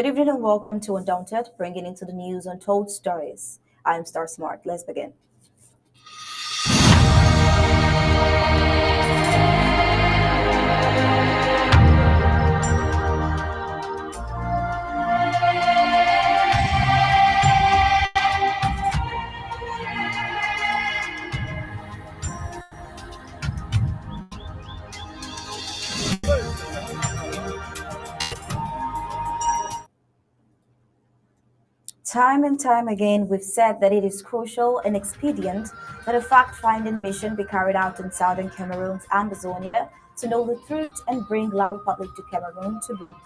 Good evening and welcome to Undaunted, bringing into the news untold stories. I'm Star Smart. Let's begin. Time and time again, we've said that it is crucial and expedient that a fact finding mission be carried out in southern Cameroon's Ambazonia to know the truth and bring La Republic to Cameroon to book.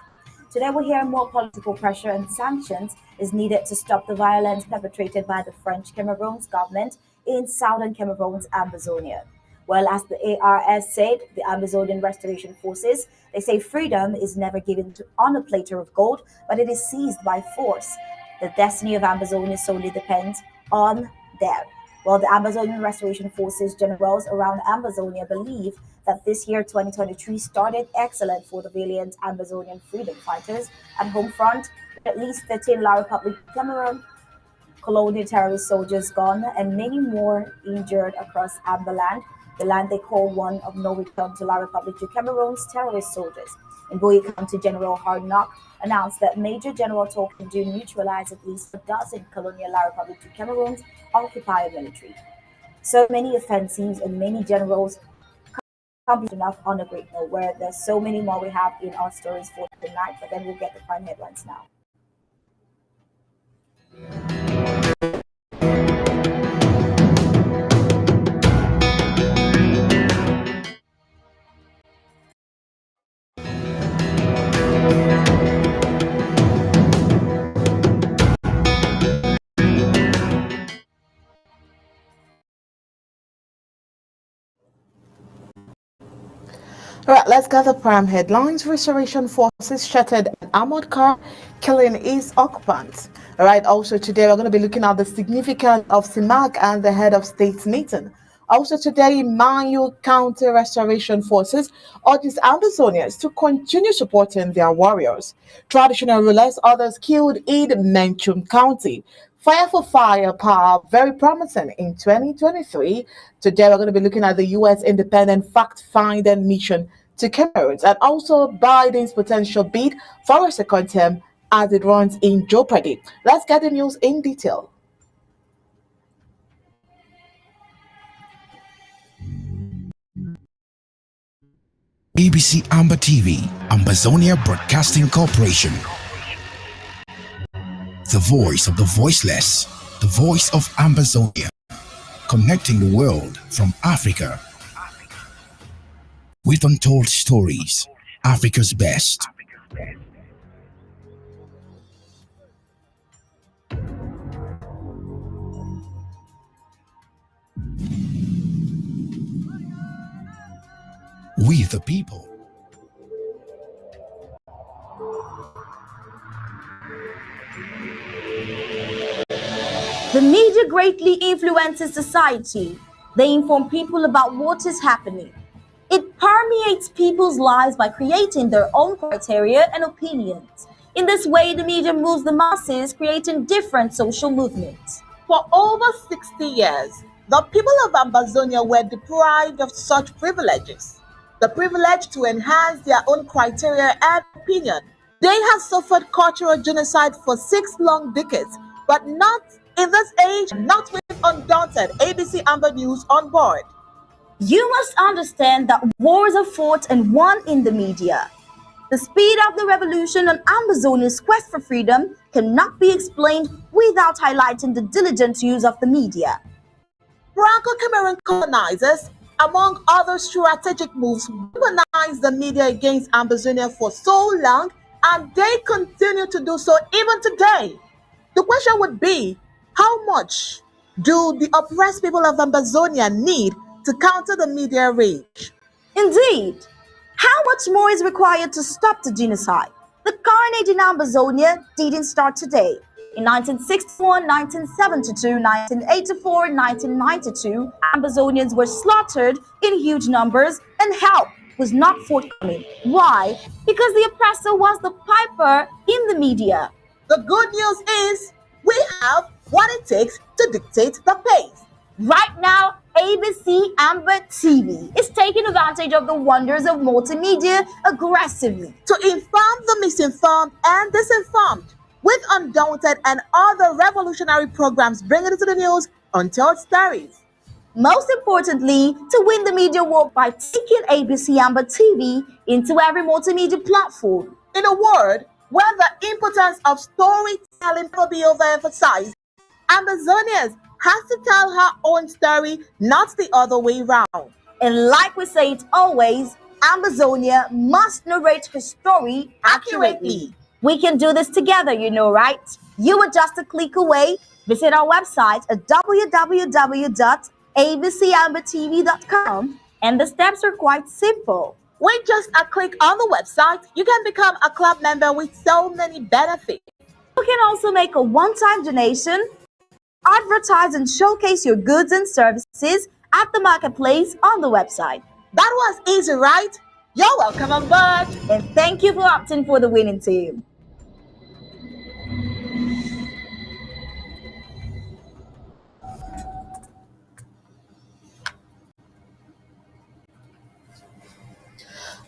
Today, we hear more political pressure and sanctions is needed to stop the violence perpetrated by the French Cameroon's government in southern Cameroon's Ambazonia. Well, as the ARS said, the Amazonian Restoration Forces, they say freedom is never given on a platter of gold, but it is seized by force. The destiny of Amazonia solely depends on them. Well, the Amazonian Restoration Forces generals around Amazonia believe that this year, 2023, started excellent for the valiant Amazonian freedom fighters at home front, with at least 13 La Republic Cameroon colonial terrorist soldiers gone and many more injured across Amberland, the land they call one of no return to La Republic to Cameroon's terrorist soldiers. In Boye County, General Hardnock announced that Major General Tolkien do neutralize at least a dozen colonial La Republic to Cameroon's occupied military. So many offensives and many generals come enough on a great note where there's so many more we have in our stories for tonight, but then we'll get the prime headlines now. All right, let's get the prime headlines. Restoration forces shattered an armored car, killing its occupants. All right, also today we're going to be looking at the significance of CIMAC and the head of state meeting. Also today, Manu County Restoration Forces urges Amazonians to continue supporting their warriors. Traditional rulers, others killed in Menchum County. Fire for firepower, very promising in 2023. Today, we're going to be looking at the U.S. independent fact-finding mission to Cameroon and also Biden's potential bid for a second term as it runs in jeopardy. Let's get the news in detail. ABC Amba TV, Ambazonia Broadcasting Corporation. The voice of the voiceless, the voice of Ambazonia, connecting the world from Africa with untold stories, Africa's best. We the people. The media greatly influences society. They inform people about what is happening. It permeates people's lives by creating their own criteria and opinions. In this way, the media moves the masses, creating different social movements. For over 60 years, the people of Ambazonia were deprived of such privileges. the privilege to enhance their own criteria and opinion. They have suffered cultural genocide for 6 long decades, but not in this age, not with Undaunted ABC Amber News on board. You must understand that wars are fought and won in the media. The speed of the revolution on Ambazonia's quest for freedom cannot be explained without highlighting the diligent use of the media. Franco-Cameroon colonizers, among other strategic moves, weaponized the media against Ambazonia for so long, and they continue to do so even today. The question would be, how much do the oppressed people of Ambazonia need to counter the media rage? Indeed, how much more is required to stop the genocide? The carnage in Amazonia didn't start today. In 1961, 1972, 1984, 1992, Amazonians were slaughtered in huge numbers and help was not forthcoming. Why? Because the oppressor was the piper in the media. The good news is we have what it takes to dictate the pace. Right now, ABC Amba TV is taking advantage of the wonders of multimedia aggressively to inform the misinformed and disinformed with Undaunted and other revolutionary programs bringing it to the news untold stories. Most importantly, to win the media war by taking ABC Amba TV into every multimedia platform. In a word, where the importance of storytelling will be overemphasized, Amazonians has to tell her own story, not the other way round. And like we say it always, Amazonia must narrate her story accurately. We can do this together, you know, right? You are just a click away. Visit our website at www.abcambertv.com, and the steps are quite simple. With just a click on the website, you can become a club member with so many benefits. You can also make a one-time donation, advertise and showcase your goods and services at the marketplace on the website. That was easy, right? You're welcome on board. And thank you for opting for the winning team.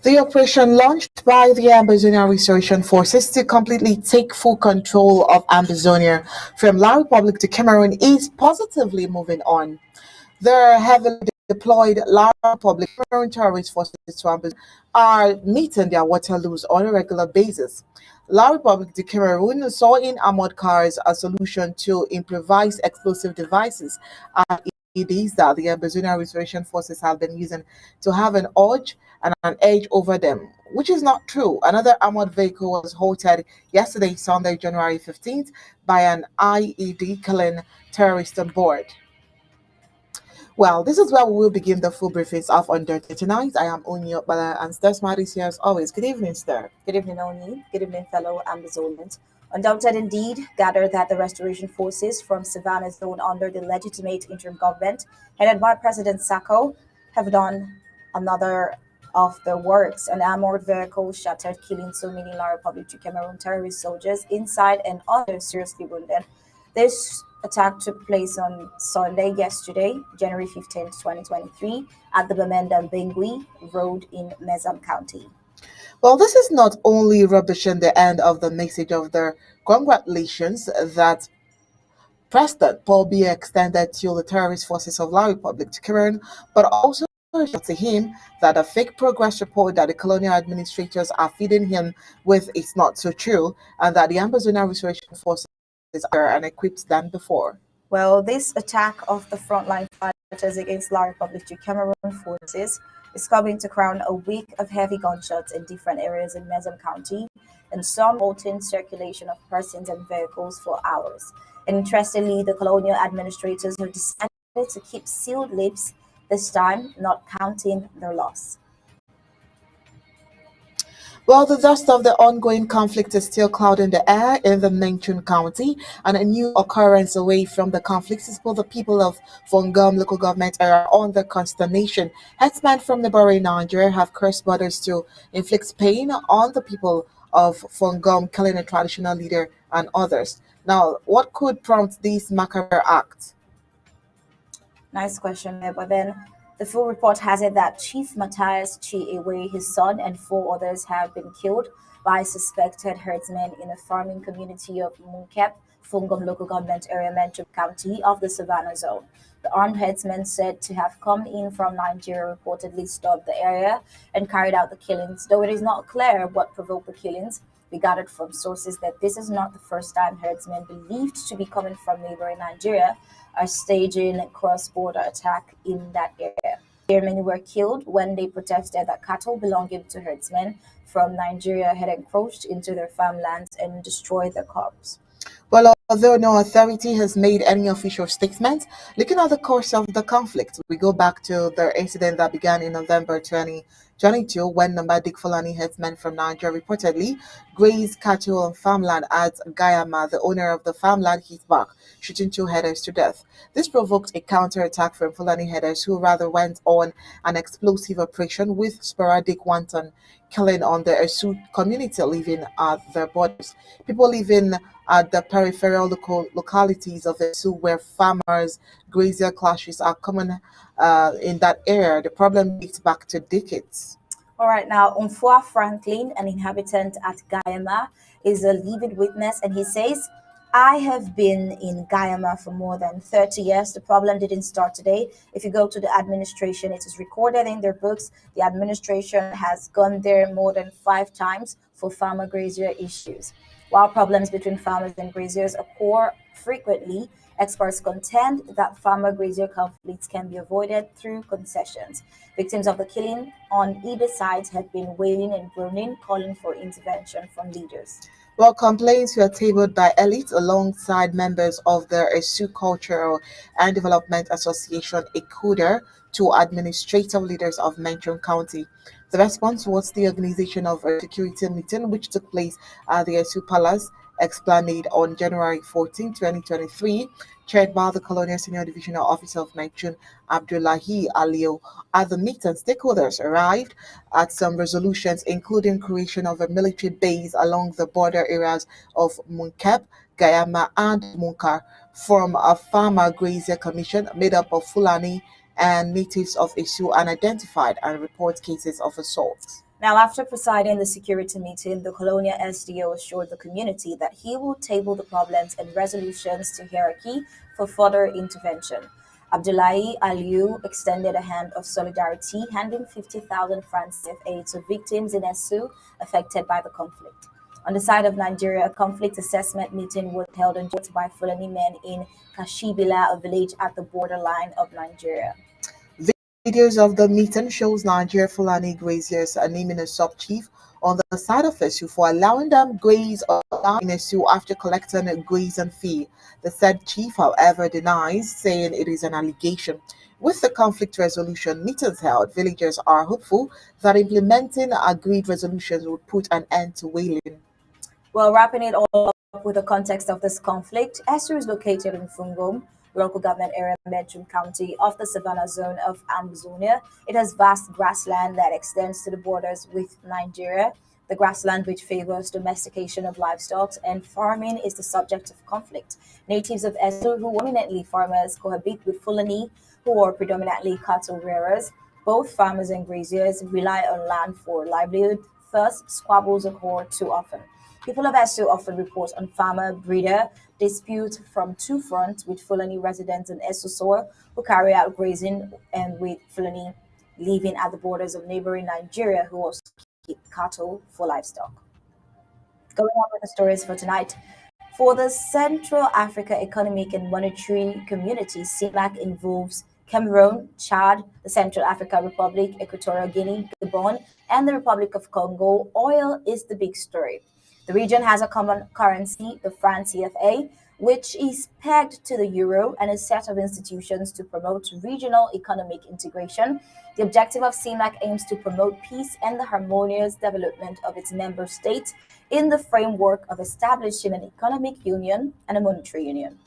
The operation launched by the Ambazonia Restoration Forces to completely take full control of Ambazonia from La Republic to Cameroon is positively moving on. The heavily deployed La Republic Cameroon terrorist forces to Ambazonia are meeting their Waterloos on a regular basis. La Republic de Cameroon saw in armored cars a solution to improvised explosive devices and EDs that the Ambazonia Restoration Forces have been using to have an edge over them, which is not true. Another armored vehicle was halted yesterday, Sunday, January 15th, by an IED killing terrorist on board. Well, this is where we will begin the full briefings of Undaunted tonight. I am Oni Okbala, and Star Smart is here as always. Good evening, Star. Good evening, Oni. Good evening, fellow Amazonians. Undaunted indeed gathered that the restoration forces from Savannah zone under the legitimate interim government, headed by President Sako, have done another of their works. An armored vehicle shattered, killing so many La Republic to Cameroon terrorist soldiers inside and others seriously wounded. This attack took place on Sunday, yesterday, January 15th, 2023, at the Bamenda Bengui Road in Mezam County. Well, this is not only rubbishing the end of the message of the congratulations that President Paul Biya extended to the terrorist forces of La Republic to Cameroon, but also to him that a fake progress report that the colonial administrators are feeding him with is not so true, and that the Ambazonia Restoration Forces are unequipped than before. Well, this attack of the frontline fighters against La Republic to Cameroon forces is coming to crown a week of heavy gunshots in different areas in Mezam County, and some halting circulation of persons and vehicles for hours. And interestingly, the colonial administrators have decided to keep sealed lips this time, not counting their loss. Well, the dust of the ongoing conflict is still clouding the air in the Menchun County, and a new occurrence away from the conflict is put the people of Fongum local government area under consternation. Headsmen from neighboring Nigeria have crossed borders to inflict pain on the people of Fongum, killing a traditional leader and others. Now, what could prompt this macabre act? Nice question there, but then The full report has it that Chief Matthias Chiewe, his son, and four others have been killed by suspected herdsmen in a farming community of Munkep, Fungom local government area, Menchum County of the Savannah Zone. The armed herdsmen said to have come in from Nigeria reportedly stopped the area and carried out the killings, though it is not clear what provoked the killings. We gathered from sources that this is not the first time herdsmen believed to be coming from neighboring Nigeria are staging cross-border attack in that area. Here, many were killed when they protested that cattle belonging to herdsmen from Nigeria had encroached into their farmlands and destroyed their crops. Well, although no authority has made any official statement, looking at the course of the conflict, we go back to the incident that began in November 2022 when nomadic Fulani herdsmen from Nigeria reportedly grazed cattle on farmland at Gayama. The owner of the farmland hit back, shooting two herders to death. This provoked a counterattack from Fulani herders who rather went on an explosive operation with sporadic wanton killing on the Esu community living at their borders. People living at the peripheral localities of Esu, where farmers grazier clashes are common in that area. The problem dates back to decades. All right, now Umfua Franklin, an inhabitant at Guyama, is a living witness, and he says, I have been in Guyama for more than 30 years. The problem didn't start today. If you go to the administration, it is recorded in their books. The administration has gone there more than 5 times for farmer grazier issues. While problems between farmers and graziers occur frequently, experts contend that farmer grazier conflicts can be avoided through concessions. Victims of the killing on either side have been wailing and groaning, calling for intervention from leaders. Well, complaints were tabled by elites alongside members of the Esu Cultural and Development Association, ECUDA, to administrative leaders of Menchum County. The response was the organization of a security meeting which took place at the Esu Palace Esplanade on January 14, 2023, chaired by the Colonial Senior Divisional Officer of Menchum, Abdullahi Aliu. At the meeting, stakeholders arrived at some resolutions, including creation of a military base along the border areas of Munkep, Gayama, and Munkar, from a farmer grazier commission made up of Fulani and natives of Isu, unidentified, and report cases of assault. Now, after presiding the security meeting, the Colonial SDO assured the community that he will table the problems and resolutions to hierarchy for further intervention. Abdullahi Aliu extended a hand of solidarity, handing 50,000 francs CFA to victims in Esu affected by the conflict. On the side of Nigeria, a conflict assessment meeting was held on by Fulani men in Kashibila, a village at the borderline of Nigeria. Videos of the meeting shows Nigeria Fulani graziers naming a sub-chief on the side of Esu for allowing them graze or land in Esu after collecting a grazing fee. The said chief, however, denies, saying it is an allegation. With the conflict resolution meetings held, villagers are hopeful that implementing agreed resolutions would put an end to whaling. Well, wrapping it all up with the context of this conflict, Esu is located in Fungom, local government area, Medjum County of the Savannah Zone of Amazonia. It has vast grassland that extends to the borders with Nigeria. The grassland, which favors domestication of livestock and farming, is the subject of conflict. Natives of Esu, who are eminently farmers, cohabit with Fulani, who are predominantly cattle rearers. Both farmers and graziers rely on land for livelihood, thus, squabbles occur too often. People of Esu often report on farmer-breeder dispute from two fronts, with Fulani residents in Esu soil who carry out grazing and with Fulani living at the borders of neighboring Nigeria who also keep cattle for livestock. Going on with the stories for tonight. For the Central Africa Economic and Monetary Community, CEMAC involves Cameroon, Chad, the Central African Republic, Equatorial Guinea, Gabon, and the Republic of Congo. Oil is the big story. The region has a common currency, the franc CFA, which is pegged to the euro, and a set of institutions to promote regional economic integration. The objective of CEMAC aims to promote peace and the harmonious development of its member states in the framework of establishing an economic union and a monetary union.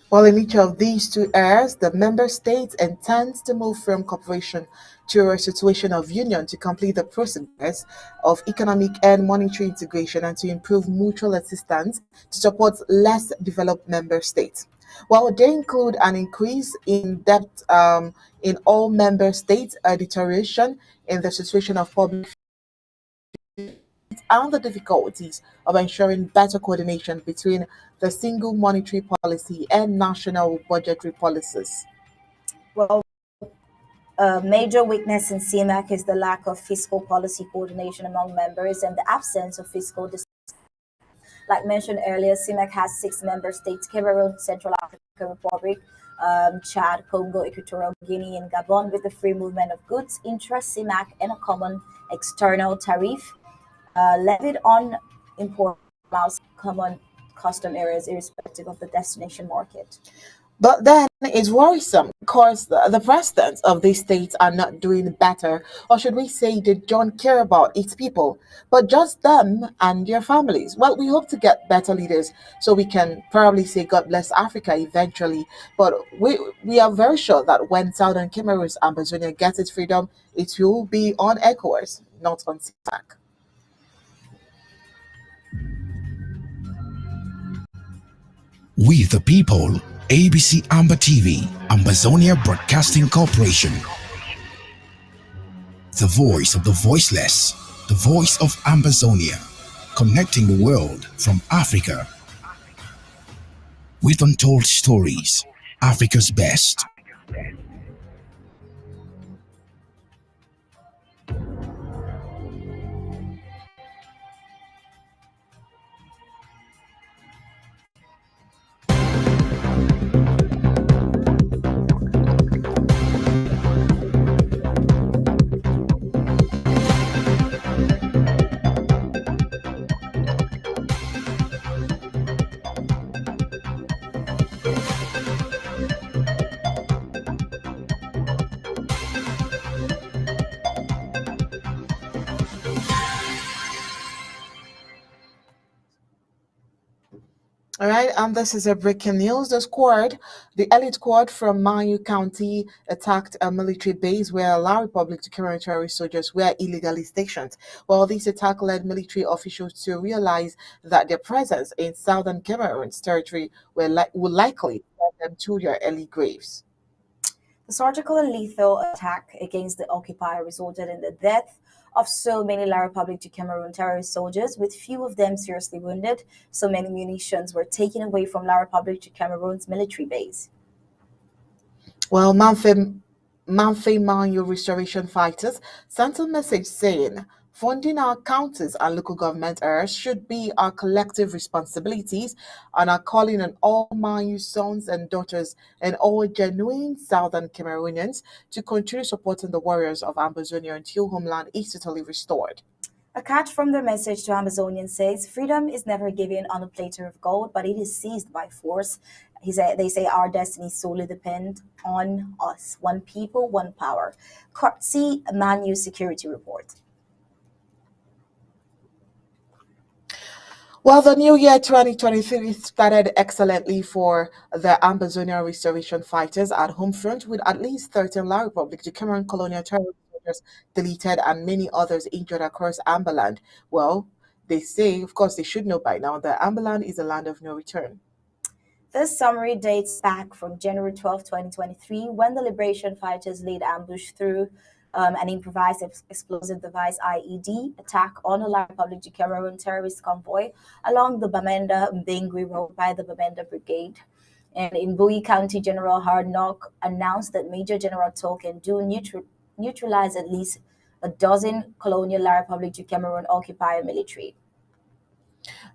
While in each of these two areas, the member states intends to move from cooperation to a situation of union to complete the process of economic and monetary integration and to improve mutual assistance to support less developed member states. Well, they include an increase in debt in all member states, a deterioration in the situation of public and the difficulties of ensuring better coordination between the single monetary policy and national budgetary policies. Well, a major weakness in CMAC is the lack of fiscal policy coordination among members and the absence of fiscal like mentioned earlier, CIMEC has six member states: Cameroon, Central African Republic, Chad, Congo, Equatorial Guinea, and Gabon, with the free movement of goods, intra-CIMAC, and a common external tariff levied on import allows common custom areas irrespective of the destination market. But then it's worrisome because the presidents of these states are not doing better, or should we say they don't care about its people, but just them and their families. Well, we hope to get better leaders so we can probably say God bless Africa eventually. But we are very sure that when Southern Cameroon's Amazonia gets its freedom, it will be on ECOWAS, not on CPAC. We the people, ABC Amba TV, Amazonia Broadcasting Corporation. The voice of the voiceless, the voice of Amazonia, connecting the world from Africa with untold stories, Africa's best. All right, and this is a breaking news. The elite squad from Mayu County attacked a military base where La Republic to Cameroon terrorist soldiers were illegally stationed. Well, this attack led military officials to realize that their presence in southern Cameroon's territory would likely send them to their early graves. The surgical and lethal attack against the occupier resulted in the death of so many La Republic du Cameroon terrorist soldiers, with few of them seriously wounded. So many munitions were taken away from La Republic du Cameroon's military base. Well, Manfei Manyu restoration fighters sent a message saying, funding our counties and local government areas should be our collective responsibilities, and are calling on all Manyu sons and daughters and all genuine Southern Cameroonians to continue supporting the warriors of Amazonia until homeland is totally restored. A catch from their message to Amazonians says, freedom is never given on a platter of gold, but it is seized by force. They say our destiny solely depend on us. One people, one power. See Manu Security Report. Well, the new year 2023 started excellently for the Amazonia restoration fighters at home front, with at least 13 La Republic to Cameroon colonial terrorist soldiers deleted and many others injured across Amberland. Well, they say, of course, they should know by now that Amberland is a land of no return. This summary dates back from January 12, 2023, when the liberation fighters laid ambush through an improvised explosive device IED attack on a La Republic du Cameroon terrorist convoy along the Bamenda Mbengui Road by the Bamenda Brigade. And in Bowie County, General Hardnock announced that Major General Tolkien do neutralize at least a dozen colonial La Republic du Cameroon occupier military.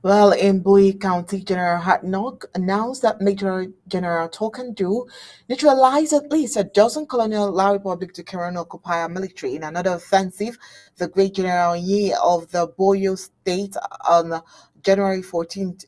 Well, in Bowie County, General Hartnock announced that Major General Tokandu neutralized at least a dozen colonial La Republic to Cameroon occupier military in another offensive. The Great General Yi of the Boyo State on January 14th,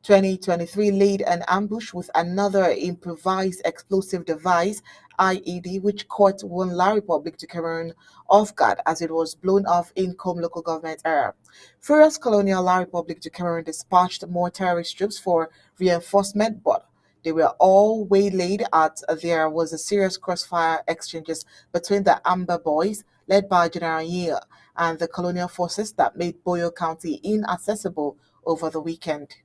2023 laid an ambush with another improvised explosive device, IED, which caught one La Republic to Cameroon off guard as it was blown off in Com local government area. Furious colonial La Republic to Cameroon dispatched more terrorist troops for reinforcement, but they were all waylaid at there was a serious crossfire exchanges between the Amba boys, led by General Ye, and the colonial forces that made Boyo County inaccessible over the weekend.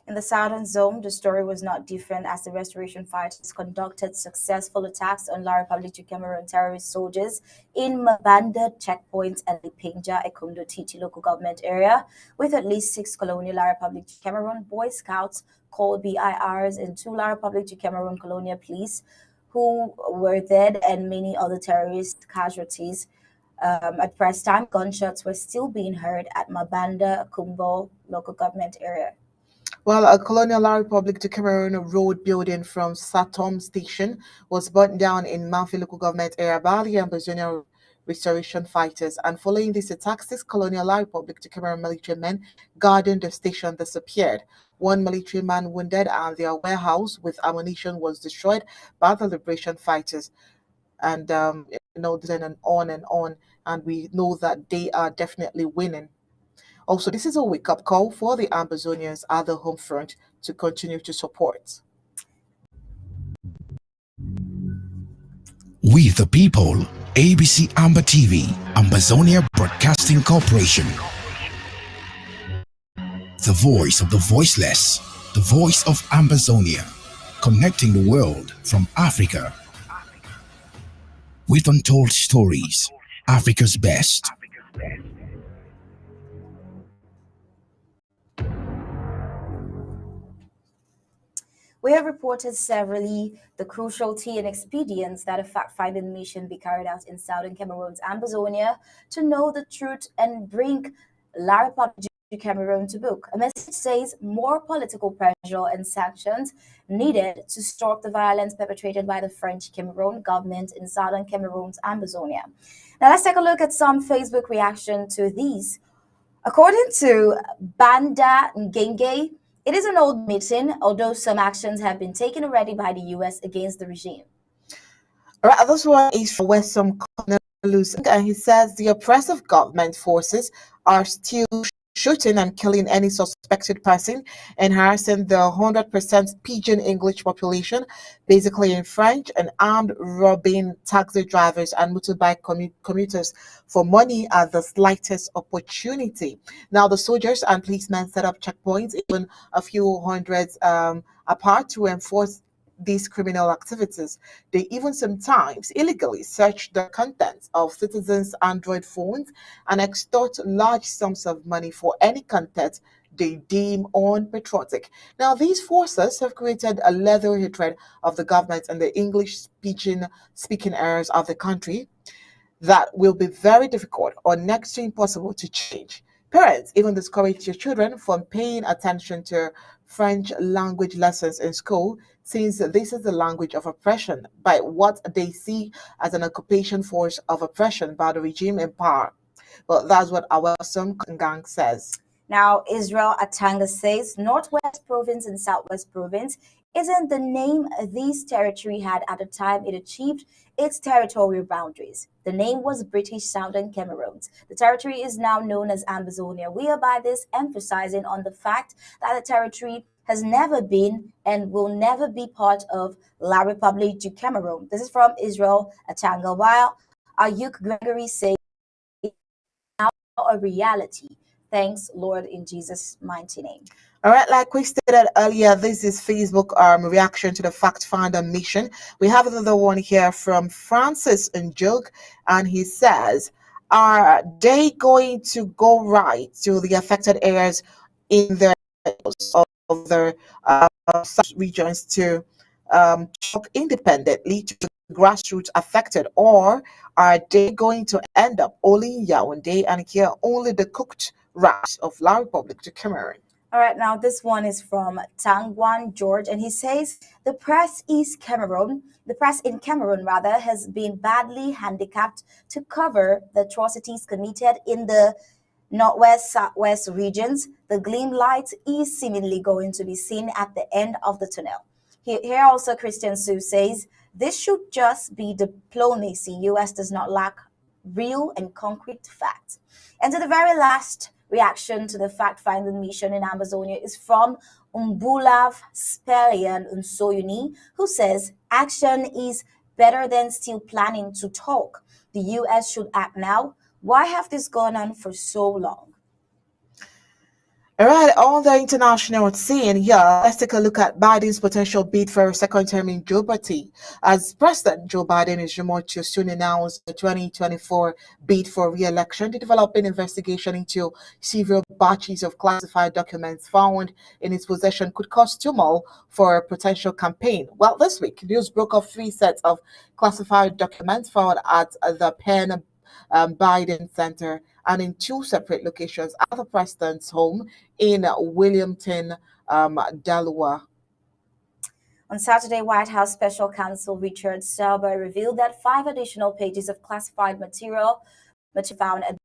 In the southern zone, the story was not different as the restoration fighters conducted successful attacks on La Republic du Cameroon terrorist soldiers in Mabanda checkpoints and Lipinja, a Kondo Titi local government area, with at least 6 colonial La Republic du Cameroon Boy Scouts called BIRs and 2 La Republic du Cameroon colonial police who were dead and many other terrorist casualties. At press time, gunshots were still being heard at Mabanda Kumbo local government area. Well, a Colonial La Republic to Cameroon road building from Satom Station was burnt down in Mafi local government area by the Ambazonia restoration fighters. And following these attacks, 6 Colonial La Republic to Cameroon military men guarding the station disappeared. One military man wounded, and their warehouse with ammunition was destroyed by the liberation fighters. And then and on and on. And we know that they are definitely winning. Also, this is a wake up call for the Ambazonians at the home front to continue to support. We the people, ABC Amba TV, Ambazonia Broadcasting Corporation. The voice of the voiceless, the voice of Ambazonia, connecting the world from Africa with untold stories, Africa's best. We have reported severally the crucialty and expedience that a fact-finding mission be carried out in southern Cameroon's Ambazonia to know the truth and bring La Republic du Cameroon to book. A message says more political pressure and sanctions needed to stop the violence perpetrated by the French Cameroon government in southern Cameroon's Ambazonia. Now let's take a look at some Facebook reaction to these. According to Banda Ngenge, it is an old meeting, although some actions have been taken already by the US against the regime. All right, this one is from Weston Lusing, and he says the oppressive government forces are still shooting and killing any suspected person and harassing the 100% pidgin English population, basically in French, and armed robbing taxi drivers and motorbike commuters for money at the slightest opportunity. Now, the soldiers and policemen set up checkpoints, even a few hundreds apart, to enforce these criminal activities. They even sometimes illegally search the contents of citizens' Android phones and extort large sums of money for any content they deem unpatriotic. Now, these forces have created a leather hatred of the government and the speaking areas of the country that will be very difficult or next to impossible to change. Parents even discourage your children from paying attention to French language lessons in school, since this is the language of oppression by what they see as an occupation force of oppression by the regime in power. Well, that's what our Some Gang says. Now, Israel Atanga says Northwest Province and Southwest Province isn't the name this territory had at the time it achieved its territorial boundaries. The name was British Southern Cameroon. The territory is now known as Ambazonia. We are by this emphasizing on the fact that the territory has never been and will never be part of La Republique du Cameroon. This is from Israel Atanga, while Ayuk Gregory says now a reality. Thanks, Lord, in Jesus' mighty name. All right, like we stated earlier, this is Facebook reaction to the fact finder mission. We have another one here from Francis Njog, and he says, are they going to go right to the affected areas in the of the regions to talk independently to the grassroots affected, or are they going to end up only in Yaoundé and hear only the cooked rice of La Republic du Cameroon? All right, now this one is from Tangwan George, and he says the press in Cameroon rather, has been badly handicapped to cover the atrocities committed in the northwest southwest regions. The gleam light is seemingly going to be seen at the end of the tunnel. Here also Christian Sue says this should just be diplomacy. US does not lack real and concrete facts. And to the very last reaction to the fact-finding mission in Amazonia is from Umbulav Spelian Unsoyuni, who says action is better than still planning to talk. The US should act now. Why have this gone on for so long? All right, on the international scene here, let's take a look at Biden's potential bid for a second term in Joe Party. As President Joe Biden is rumored to soon announce the 2024 bid for re-election, the developing investigation into several batches of classified documents found in his possession could cause turmoil for a potential campaign. Well, this week, news broke of three sets of classified documents found at the Penn Biden Center and in two separate locations at the president's home in Williamton, Delaware. On Saturday, White House Special Counsel Richard Sauber revealed that five additional pages of classified material found at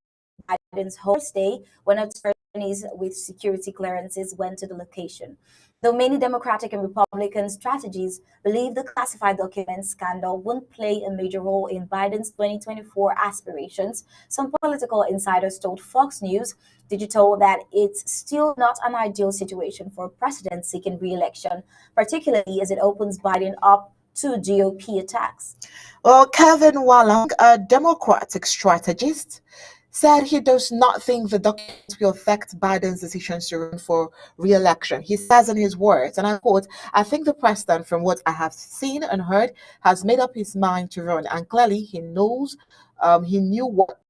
Biden's home Thursday when attorneys with security clearances went to the location. Though many Democratic and Republican strategists believe the classified documents scandal won't play a major role in Biden's 2024 aspirations, some political insiders told Fox News Digital that it's still not an ideal situation for a president seeking re-election, particularly as it opens Biden up to GOP attacks. Well, Kevin Wallang, a Democratic strategist, said he does not think the documents will affect Biden's decisions to run for re-election. He says in his words, and I quote, "I think the president, from what I have seen and heard, has made up his mind to run, and clearly he knew what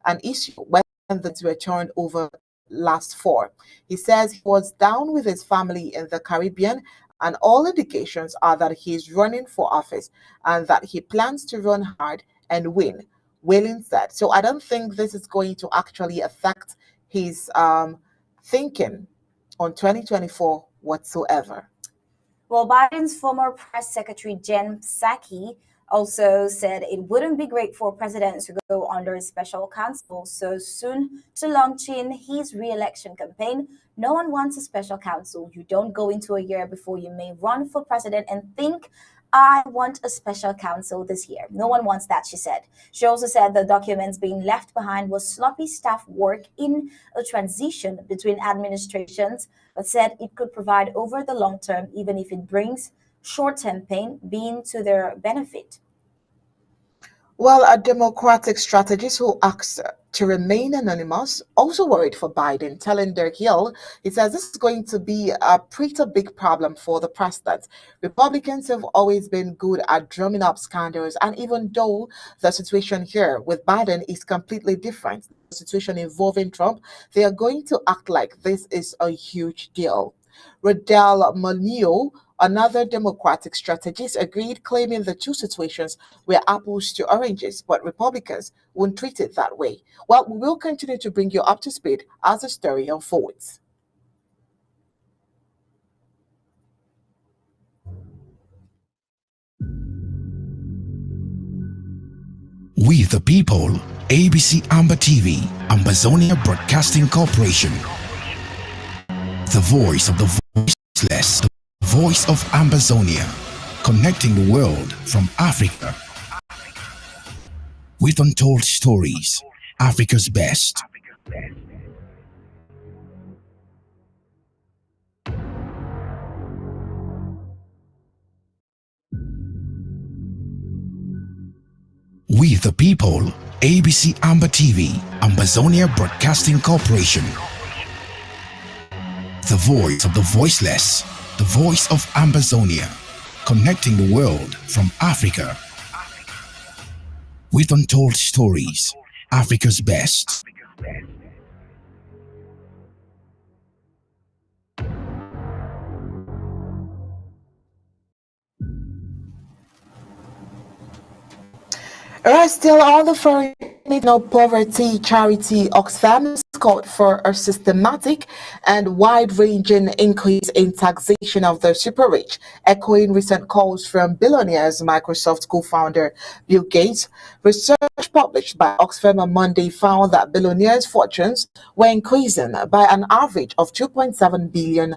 an issue when the were turned over last fall. He says he was down with his family in the Caribbean, and all indications are that he is running for office and that he plans to run hard and win." Whelan said. So I don't think this is going to actually affect his thinking on 2024 whatsoever. Well, Biden's former press secretary Jen Psaki also said it wouldn't be great for presidents to go under a special counsel so soon to launching his re-election campaign. No one wants a special counsel. You don't go into a year before you may run for president and think, I want a special counsel this year. No one wants that, she said. She also said the documents being left behind was sloppy staff work in a transition between administrations, but said it could provide over the long term, even if it brings short-term pain, being to their benefit. Well, a Democratic strategist who asked to remain anonymous also worried for Biden, telling Dirk Hill, he says this is going to be a pretty big problem for the president. Republicans have always been good at drumming up scandals, and even though the situation here with Biden is completely different, the situation involving Trump, they are going to act like this is a huge deal. Rodell Moneo, another Democratic strategist, agreed, claiming the two situations were apples to oranges, but Republicans won't treat it that way. Well, we will continue to bring you up to speed as the story unfolds. We the people, ABC Amba TV, Ambazonia Broadcasting Corporation. The voice of the voiceless, the voice of Ambazonia, connecting the world from Africa with untold stories, Africa's best. We the people, ABC Amba TV, Ambazonia Broadcasting Corporation. The voice of the voiceless, the voice of Ambazonia, connecting the world from Africa with untold stories, Africa's best. Alright, still on the foreign poverty charity Oxfam is called for a systematic and wide-ranging increase in taxation of the super rich, echoing recent calls from billionaires Microsoft co-founder Bill Gates. Research published by Oxfam on Monday found that billionaires' fortunes were increasing by an average of $2.7 billion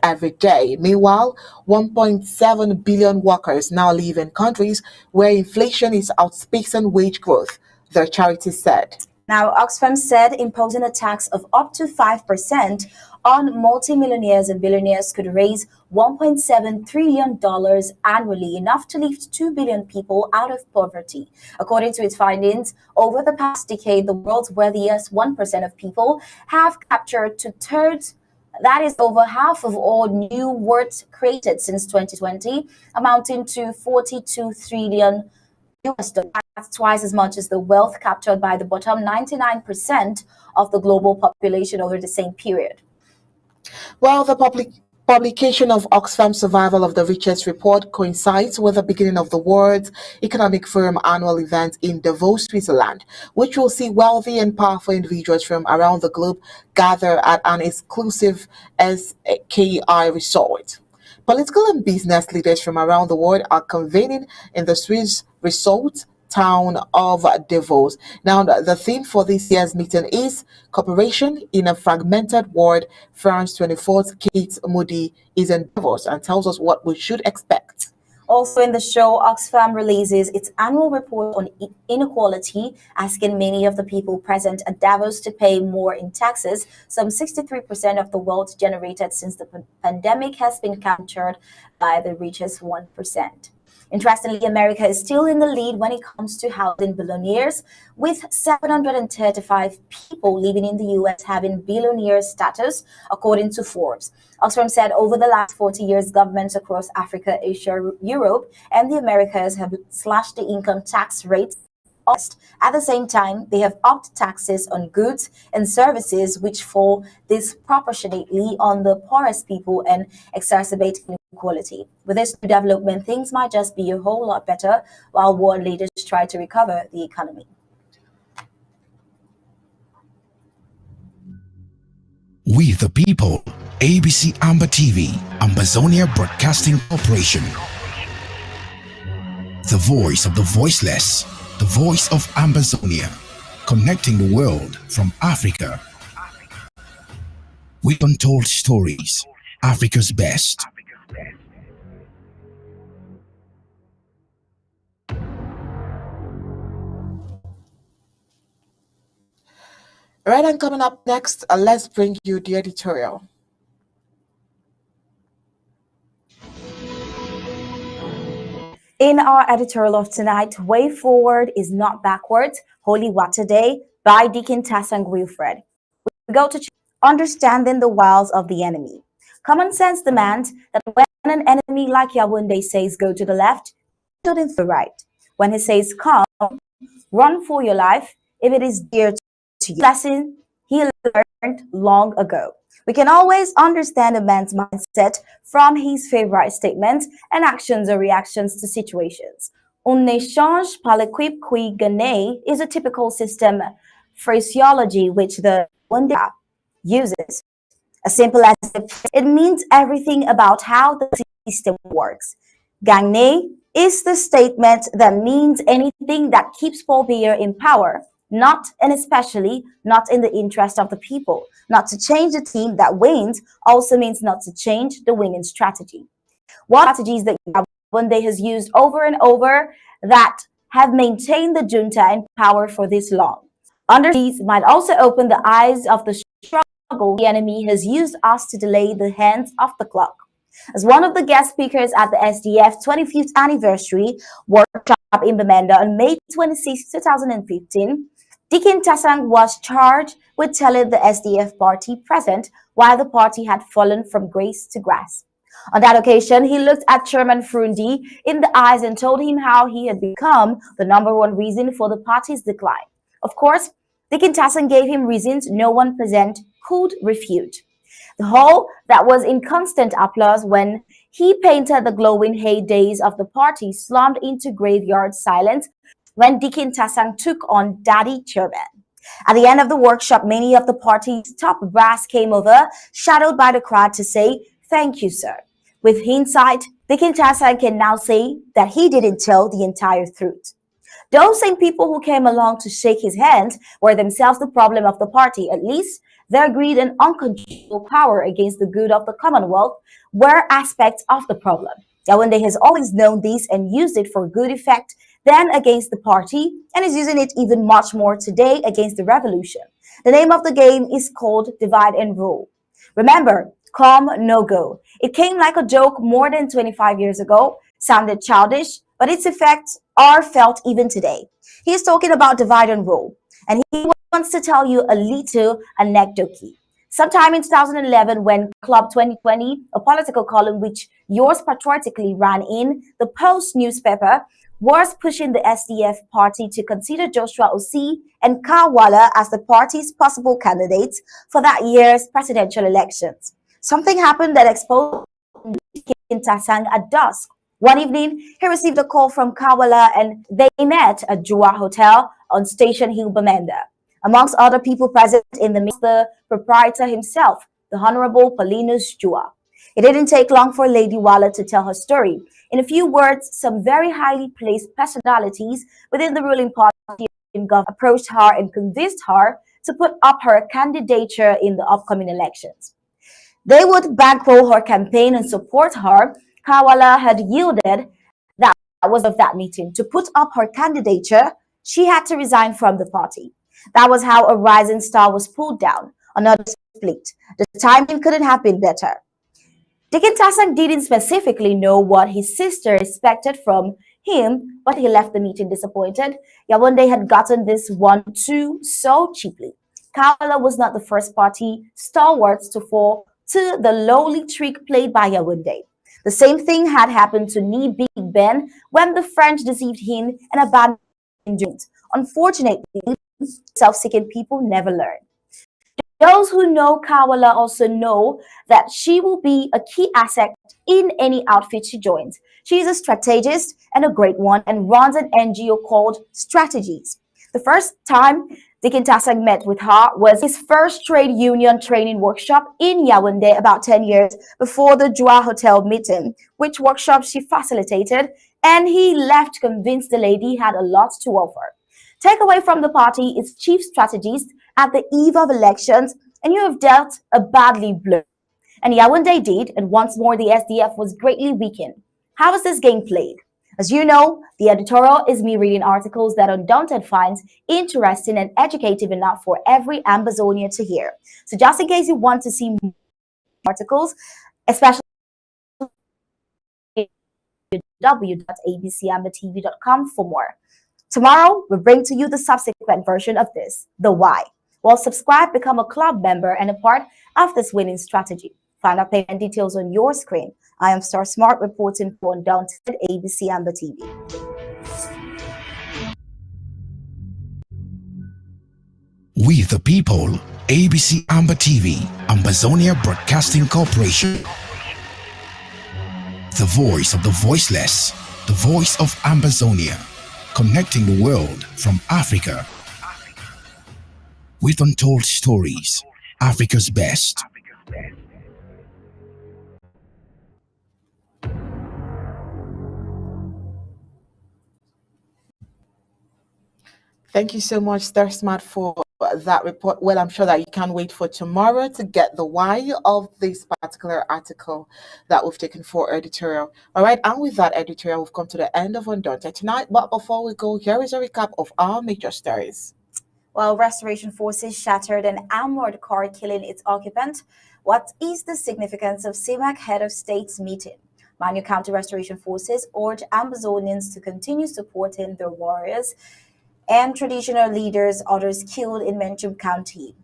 every day. Meanwhile, 1.7 billion workers now live in countries where inflation is outpacing wage growth, the charity said. Now, Oxfam said imposing a tax of up to 5% on multimillionaires and billionaires could raise $1.7 trillion dollars annually, enough to lift 2 billion people out of poverty. According to its findings, over the past decade, the world's wealthiest 1% of people have captured two-thirds, that is over half of all new worth created since 2020, amounting to 42 trillion US dollars. That's twice as much as the wealth captured by the bottom 99% of the global population over the same period. Well, the publication of Oxfam's Survival of the Richest report coincides with the beginning of the World Economic Forum annual event in Davos, Switzerland, which will see wealthy and powerful individuals from around the globe gather at an exclusive SKI resort. Political and business leaders from around the world are convening in the Swiss resort town of Davos. Now, the theme for this year's meeting is Cooperation in a Fragmented World. France 24th Kate Moody is in Davos and tells us what we should expect. Also in the show, Oxfam releases its annual report on inequality, asking many of the people present at Davos to pay more in taxes. Some 63% of the wealth generated since the pandemic has been captured by the richest 1%. Interestingly, America is still in the lead when it comes to housing billionaires, with 735 people living in the US having billionaire status, according to Forbes. Oxfam said over the last 40 years, governments across Africa, Asia, Europe, and the Americas have slashed the income tax rates. At the same time, they have upped taxes on goods and services, which fall disproportionately on the poorest people and exacerbate inequality. With this new development, things might just be a whole lot better while world leaders try to recover the economy. We the people, ABC Amba TV, Ambazonia Broadcasting Corporation. The voice of the voiceless, the voice of Ambazonia, connecting the world from Africa. We untold stories, Africa's best. Right, and coming up next, let's bring you the editorial. In our editorial of tonight, Way Forward is Not Backwards, Holy Water Day by Deacon Tassang Wilfred. We go to Understanding the Wiles of the Enemy. Common sense demands that when an enemy like Yawunde says go to the left, do to the right. When he says come, run for your life if it is dear to you. Lesson he learned long ago. We can always understand a man's mindset from his favorite statements and actions or reactions to situations. On ne change pas l'équipe qui gagne is a typical system phraseology which the UNDAUNTED uses. As simple as it means everything about how the system works. Gagner is the statement that means anything that keeps Paul Biya in power, not and especially not in the interest of the people. Not to change the team that wins also means not to change the winning strategy. What strategies that Yawunde has used over and over that have maintained the junta in power for this long. Under these might also open the eyes of the struggle the enemy has used us to delay the hands of the clock. As one of the guest speakers at the SDF 25th anniversary workshop in Bamenda on May 26, 2015, Deacon Tassang was charged with telling the SDF party present why the party had fallen from grace to grass. On that occasion, he looked at Chairman Frundi in the eyes and told him how he had become the #1 reason for the party's decline. Of course, Deacon Tassang gave him reasons no one present could refute. The whole that was in constant applause when he painted the glowing heydays of the party slumped into graveyard silence when Deacon Tassang took on Daddy Chairman. At the end of the workshop, many of the party's top brass came over, shadowed by the crowd, to say, "Thank you, sir." With hindsight, Deacon Tassang can now say that he didn't tell the entire truth. Those same people who came along to shake his hand were themselves the problem of the party. At least their greed and uncontrollable power against the good of the Commonwealth were aspects of the problem. Yawunde has always known this and used it for good effect. then against the party, and is using it even much more today against the revolution. The name of the game is called Divide and Rule. Remember, come, no go. It came like a joke more than 25 years ago, sounded childish, but its effects are felt even today. He's talking about divide and rule, and he wants to tell you a little anecdote. Sometime in 2011, when Club 2020, a political column which yours patriotically ran in the Post newspaper, was pushing the SDF party to consider Joshua Osei and Kawala as the party's possible candidates for that year's presidential elections. Something happened that exposed Kintasang at dusk. One evening, he received a call from Kawala and they met at Jua Hotel on Station Hill, Bamenda. Amongst other people present in the meeting, the proprietor himself, the Honorable Paulinus Jua. It didn't take long for Lady Walla to tell her story. In a few words, some very highly placed personalities within the ruling party in government approached her and convinced her to put up her candidature in the upcoming elections. They would bankroll her campaign and support her. Kawala had yielded. That was of that meeting. To put up her candidature, she had to resign from the party. That was how a rising star was pulled down. Another split. The timing couldn't have been better. Dikintasang didn't specifically know what his sister expected from him, but he left the meeting disappointed. Yawande had gotten this one too so cheaply. Kawala was not the first party stalwarts to fall to the lowly trick played by Yawande. The same thing had happened to Ni Big Ben when the French deceived him and abandoned him. Unfortunately, self-seeking people never learn. Those who know Kawala also know that she will be a key asset in any outfit she joins. She is a strategist and a great one and runs an NGO called Strategies. The first time Dikintasang met with her was his first trade union training workshop in Yaoundé about 10 years before the Joie Hotel meeting, which workshop she facilitated, and he left convinced the lady had a lot to offer. Take away from the party its chief strategist at the eve of elections, and you have dealt a badly blow. And Yaoundé did, and once more the SDF was greatly weakened. How was this game played? As you know, the editorial is me reading articles that Undaunted finds interesting and educative enough for every Ambazonian to hear. So just in case you want to see more articles, especially www.abcambatv.com for more. Tomorrow, we'll bring to you the subsequent version of this, the why. Well, subscribe, become a club member, and a part of this winning strategy. Find our payment details on your screen. I am Star Smart reporting for Undaunted ABC Amba TV. We the people, ABC Amba TV, Ambazonia Broadcasting Corporation. The voice of the voiceless, the voice of Ambazonia, connecting the world from Africa with untold stories, Africa's best. Thank you so much, Star Smart, for that report. Well, I'm sure that you can't wait for tomorrow to get the why of this particular article that we've taken for editorial. All right, and with that editorial, we've come to the end of Undaunted tonight. But before we go, here is a recap of our major stories. Well, restoration forces shattered an armored car killing its occupant. What is the significance of CIMAC head of state's meeting? Manu County Restoration Forces urge Ambazonians to continue supporting their warriors and traditional leaders, others killed in Menchum County.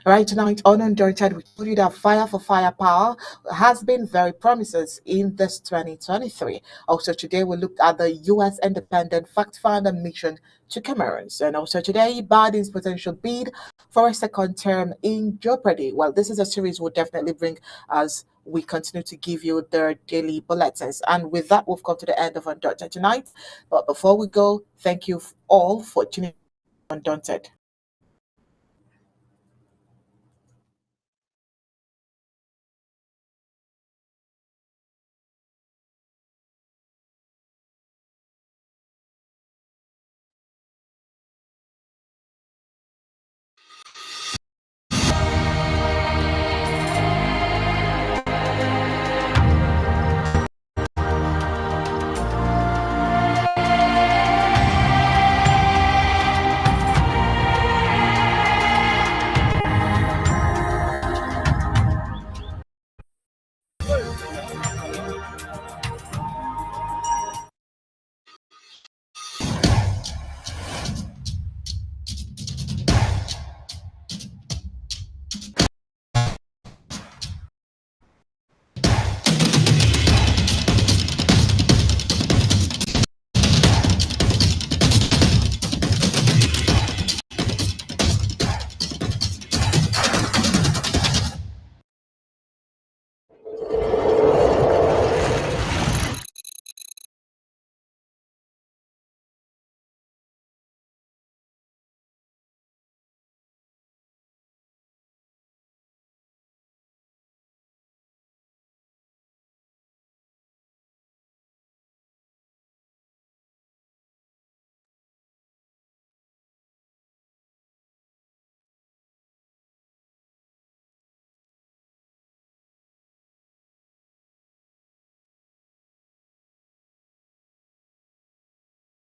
All right, tonight on Undaunted, we told you that Fire for Firepower has been very promising in this 2023. Also today, we looked at the U.S. independent fact-finder mission to Cameroon. And also today, Biden's potential bid for a second term in jeopardy. Well, this is a series we'll definitely bring as we continue to give you their daily bulletins. And with that, we've come to the end of Undaunted tonight. But before we go, thank you all for tuning in Undaunted.